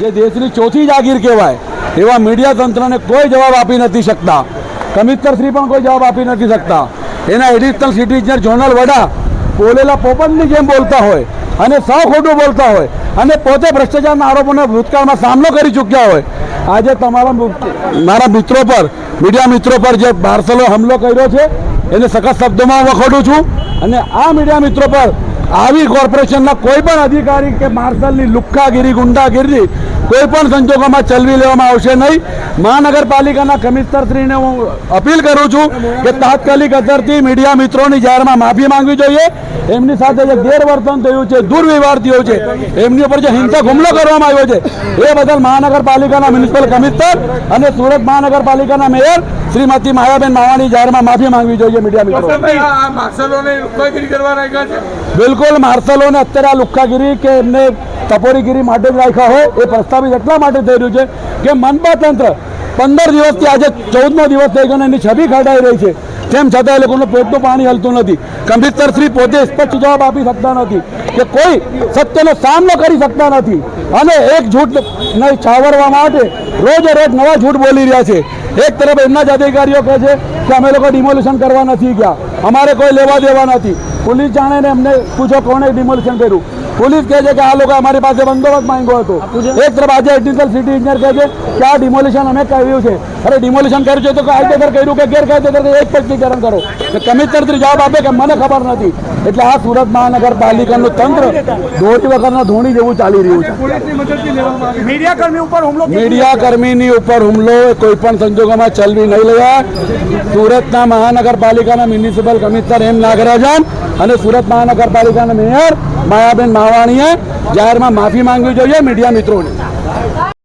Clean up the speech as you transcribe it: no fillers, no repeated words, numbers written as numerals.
જે દેશની ચોથી જાગીર કહેવાય એવા મીડિયા તંત્રને કોઈ જવાબ આપી નથી શકતા. કમિશનરશ્રી પણ કોઈ જવાબ આપી નથી શકતા. એના એડિશનલ સિટી ઇજનેર ઝોનલ વડા બોલેલા પોપટની જેમ બોલતા હોય અને સાવ ખોટું બોલતા હોય અને પોતે ભ્રષ્ટાચારના આરોપોનો ભૂતકાળમાં સામનો કરી ચૂક્યા હોય. આજે મારા મિત્રો પર, મીડિયા મિત્રો પર જે માર્શલો હુમલો કર્યો છે એને સખત શબ્દોમાં વખોડું છું. અને આ મીડિયા મિત્રો પર આવી કોર્પોરેશનના કોઈ પણ અધિકારી કે માર્શલની લુખ્ખાગીરી, ગુંડાગીરી કોઈ પણ સંજોગોમાં ચલવી લેવામાં આવશે નહીં. મહાનગરપાલિકાના કમિશનરશ્રીને હું અપીલ કરું છું કે તાત્કાલિક અસરથી મીડિયા મિત્રોની જાહેરમાં માફી માંગવી જોઈએ. એમની સાથે જે ગેરવર્તન થયું છે, દુર્વ્યવહાર થયો છે, એમની ઉપર જે હિંસક હુમલો કરવામાં આવ્યો છે એ બદલ મહાનગરપાલિકાના મ્યુનિસિપલ કમિશનર અને સુરત મહાનગરપાલિકાના મેયર શ્રીમતી માયાબેન માવાણી જાહેરમાં માફી માંગવી જોઈએ. મીડિયા મિત્રો બિલકુલ માર્શલોને અત્યારે આ લુખ્ખાગીરી કે એમને ટપોરીગીરી માટે જ રાખ્યા હોય એ પ્રસ્તાવિત એટલા માટે થઈ રહ્યું છે કે મનપા તંત્ર 15 દિવસથી આજે 14મો દિવસ થઈ ગયો એની છબી ખરડાઈ રહી છે. તેમ છતાં એ લોકોનું પેટનું પાણી હલતું નથી. કમિશનરશ્રી પોતે સ્પષ્ટ જવાબ આપી શકતા નથી કે કોઈ સત્યનો સામનો કરી શકતા નથી અને એક જૂઠને છાવરવા માટે રોજે રોજ નવા જૂઠ બોલી રહ્યા છે. એક તરફ એમના જ અધિકારીઓ કહે છે કે અમે લોકો ડિમોલિશન કરવા નથી ગયા, અમારે કોઈ લેવા દેવા નથી. પોલીસ જાણે ને એમને પૂછો કોણે ડિમોલિશન કર્યું. પોલીસ કહે છે કે આ લોકો અમારી પાસે બંદોબસ્ત માંગ્યો હતો. એક તરફ આજે એડિશનલ સિટી ઇજનેર કહે છે કે આ ડિમોલિશન અમે કર્યું છે. અરે ડિમોલિશન કર્યું છે તો કાયદેસર કર્યું કે ગેરકાયદેસર એક સ્પષ્ટીકરણ કરો. કમિશનર જવાબ આપે કે મને ખબર નથી. એટલે આ સુરત મહાનગરપાલિકાનું તંત્ર દોરી વગરના ધોણી જેવું ચાલી રહ્યું છે. મીડિયાકર્મીની ઉપર હુમલો કોઈ પણ સંજોગોમાં ચલવી નહીં લેવાય. સુરતના મહાનગરપાલિકાના મ્યુનિસિપલ કમિશનર એમ નાગરાજન અને સુરત મહાનગરપાલિકાના મેયર માયાબેન માવાણીએ જાહેરમાં માફી માંગવી જોઈએ મીડિયા મિત્રોને.